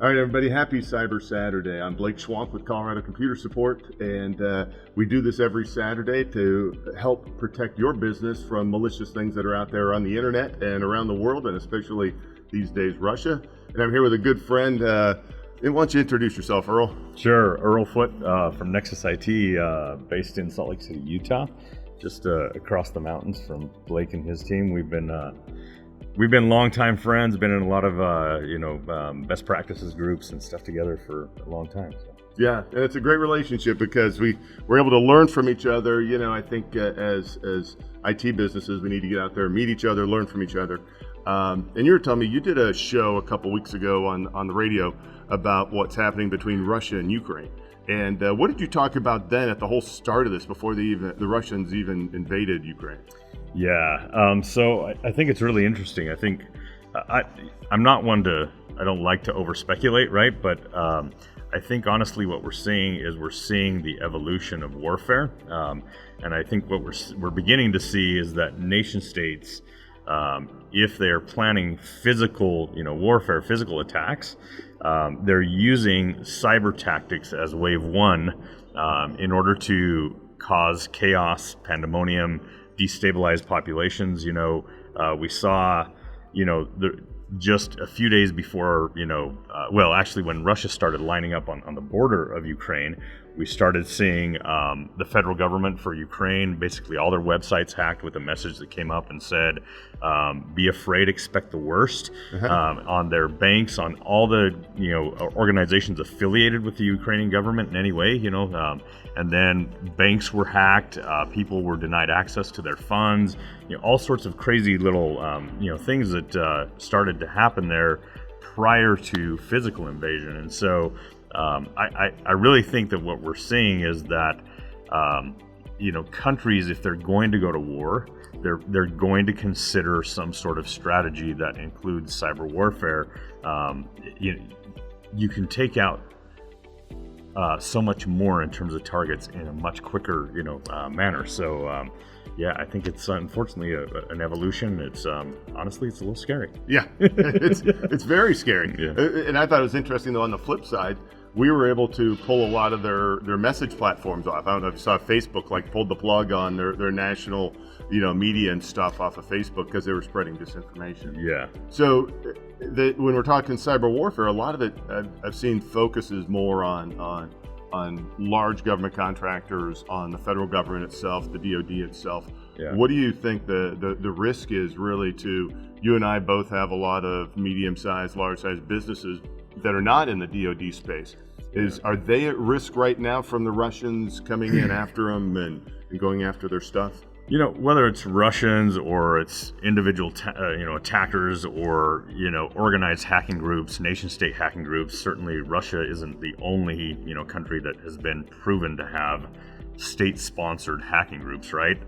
All right, everybody, happy Cyber Saturday. I'm Blake Schwank with Colorado Computer Support, and we do this every Saturday to help protect your business from malicious things that are out there on the internet and around the world, and especially these days, Russia. And I'm here with a good friend. Why don't you introduce yourself, Earl? Sure, Earl Foote from Nexus IT, based in Salt Lake City, Utah, just across the mountains from Blake and his team. We've been longtime friends, been in a lot of best practices groups and stuff together for a long time. So. Yeah, and it's a great relationship because we're able to learn from each other. You know, I think as IT businesses, we need to get out there, meet each other, learn from each other. And you were telling me you did a show a couple weeks ago on the radio about what's happening between Russia and Ukraine. And what did you talk about then at the whole start of this, before the Russians even invaded Ukraine? Yeah, so I think it's really interesting. I think I'm not one to, I don't like to over speculate, right? But I think honestly what we're seeing the evolution of warfare. And I think what we're beginning to see is that nation states, if they're planning physical, warfare, physical attacks, they're using cyber tactics as wave one in order to cause chaos, pandemonium, destabilize populations. We saw, just a few days before, actually when Russia started lining up on the border of Ukraine, we started seeing the federal government for Ukraine, basically all their websites hacked with a message that came up and said, be afraid, expect the worst, on their banks, on all the, organizations affiliated with the Ukrainian government in any way, and then banks were hacked, people were denied access to their funds, all sorts of crazy little, things that started to happen there prior to physical invasion. And so I really think that what we're seeing is that, countries, if they're going to go to war, they're going to consider some sort of strategy that includes cyber warfare. You can take out so much more in terms of targets in a much quicker, manner. So, yeah, I think it's unfortunately an evolution. It's honestly, it's a little scary. Yeah, it's very scary. Yeah. And I thought it was interesting, though, on the flip side, we were able to pull a lot of their message platforms off. I don't know if you saw Facebook pulled the plug on their national, media and stuff off of Facebook because they were spreading disinformation. Yeah. So when we're talking cyber warfare, a lot of it I've seen focuses more on large government contractors, on the federal government itself, the DoD itself. Yeah. What do you think the risk is really to, you and I both have a lot of medium-sized, large-sized businesses that are not in the DoD space. Are they at risk right now from the Russians coming in after them and going after their stuff? Whether it's Russians or it's individual, attackers or, organized hacking groups, nation-state hacking groups, certainly Russia isn't the only, country that has been proven to have state-sponsored hacking groups, right?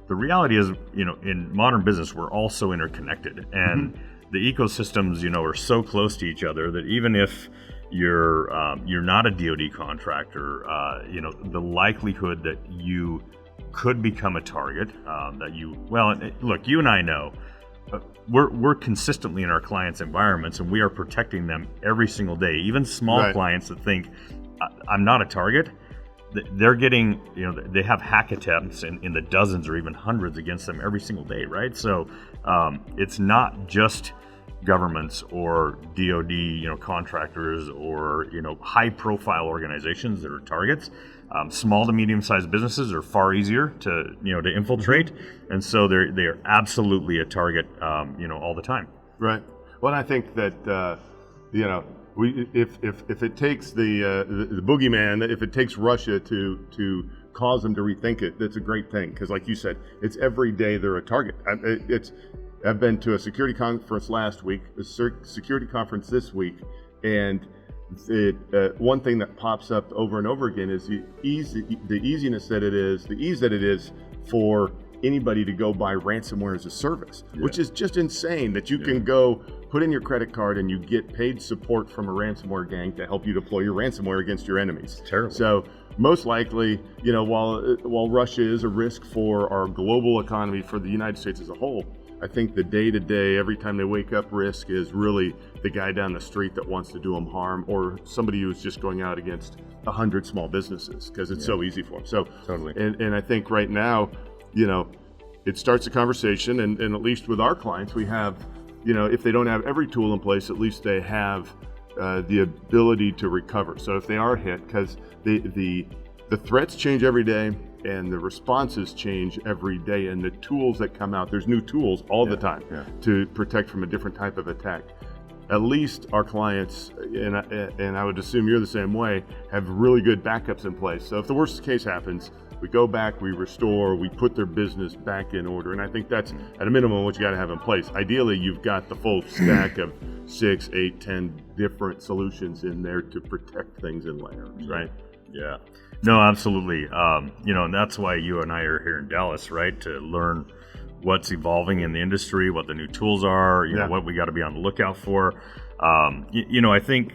The reality is, in modern business, we're all so interconnected, and the ecosystems, are so close to each other that even if you're not a DoD contractor, the likelihood that you could become a target, look, you and I know we're consistently in our clients' environments, and we are protecting them every single day. Even small clients that think I'm not a target, they're getting, they have hack attempts in the dozens or even hundreds against them every single day, right? So it's not just governments or DoD, contractors or, high-profile organizations that are targets. Small to medium-sized businesses are far easier to infiltrate, and so they are absolutely a target, all the time. Right. Well, I think that if it takes the boogeyman, if it takes Russia to cause them to rethink it, that's a great thing, because like you said, it's every day they're a target. I've been to a security conference last week, a security conference this week, and one thing that pops up over and over again is the ease that it is for anybody to go buy ransomware as a service, which is just insane that you can go put in your credit card and you get paid support from a ransomware gang to help you deploy your ransomware against your enemies. It's terrible. So most likely, while Russia is a risk for our global economy, for the United States as a whole, I think the day-to-day, every time they wake up, risk is really the guy down the street that wants to do them harm, or somebody who's just going out against 100 small businesses because it's so easy for them. So Totally. And I think right now, it starts a conversation, and at least with our clients, we have, if they don't have every tool in place, at least they have the ability to recover. So if they are hit, because the threats change every day and the responses change every day, and the tools that come out, there's new tools all the time to protect from a different type of attack. At least our clients, and I would assume you're the same way, have really good backups in place. So if the worst case happens, we go back, we restore, we put their business back in order. And I think that's at a minimum what you got to have in place. Ideally, you've got the full stack of 6, 8, 10 different solutions in there to protect things in layers, right? Yeah. No, absolutely. And that's why you and I are here in Dallas, right? To learn what's evolving in the industry, what the new tools are, what we got to be on the lookout for. I think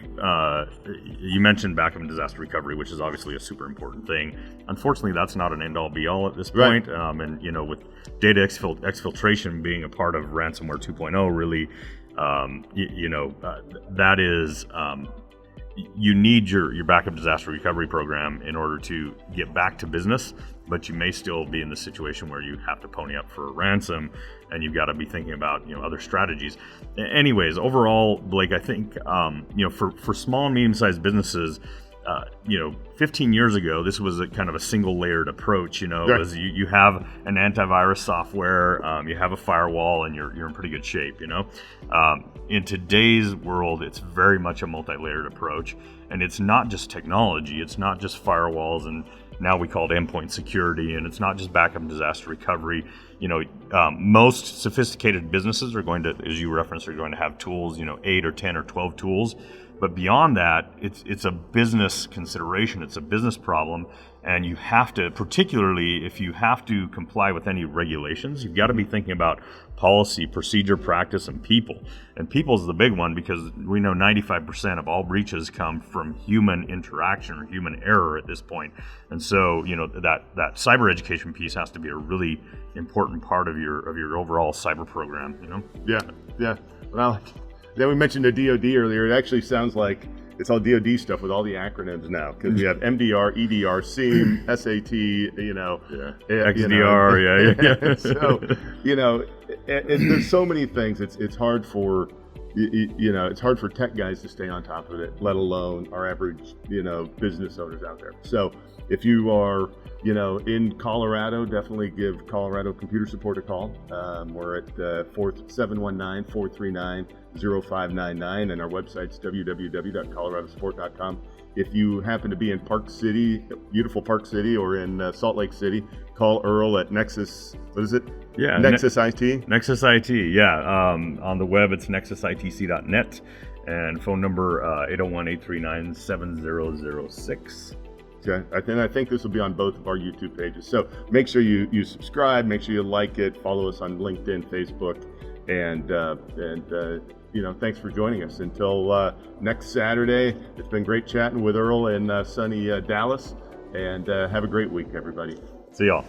you mentioned backup and disaster recovery, which is obviously a super important thing. Unfortunately, that's not an end-all be-all at this point. Right. With data exfiltration being a part of ransomware 2.0, really, that is... you need your backup disaster recovery program in order to get back to business, but you may still be in the situation where you have to pony up for a ransom, and you've got to be thinking about other strategies. Anyways, overall, Blake, I think for small and medium-sized businesses, 15 years ago, this was a kind of a single layered approach. Right. As you have an antivirus software, you have a firewall, and you're in pretty good shape. In today's world, it's very much a multi-layered approach, and it's not just technology. It's not just firewalls, and now we call it endpoint security, and it's not just backup and disaster recovery. Most sophisticated businesses are going to, as you referenced, are going to have tools. 8 or 10 or 12 tools. But beyond that, it's a business consideration. It's a business problem, and you have to, particularly if you have to comply with any regulations, you've got to be thinking about policy, procedure, practice, and people. And people is the big one, because we know 95% of all breaches come from human interaction or human error at this point. And so, that cyber education piece has to be a really important part of your overall cyber program. Yeah. Well. Then we mentioned the DoD earlier. It actually sounds like it's all DoD stuff with all the acronyms now, because we have MDR, EDR, SIEM, SAT, XDR, So, there's so many things. It's hard for it's hard for tech guys to stay on top of it, let alone our average business owners out there. So if you are in Colorado, definitely give Colorado Computer Support a call. We're at 719-439-0599, and our website's www.coloradosupport.com. If you happen to be in Park City, beautiful Park City, or in Salt Lake City, call Earl at Nexus. What is it? Yeah, Nexus IT. Nexus IT. Yeah. On the web, it's nexusitc.net, and phone number 801-839-7006. Okay. I think this will be on both of our YouTube pages. So make sure you subscribe, make sure you like it, follow us on LinkedIn, Facebook, and thanks for joining us. Until next Saturday, it's been great chatting with Earl in sunny Dallas, and have a great week, everybody. See y'all.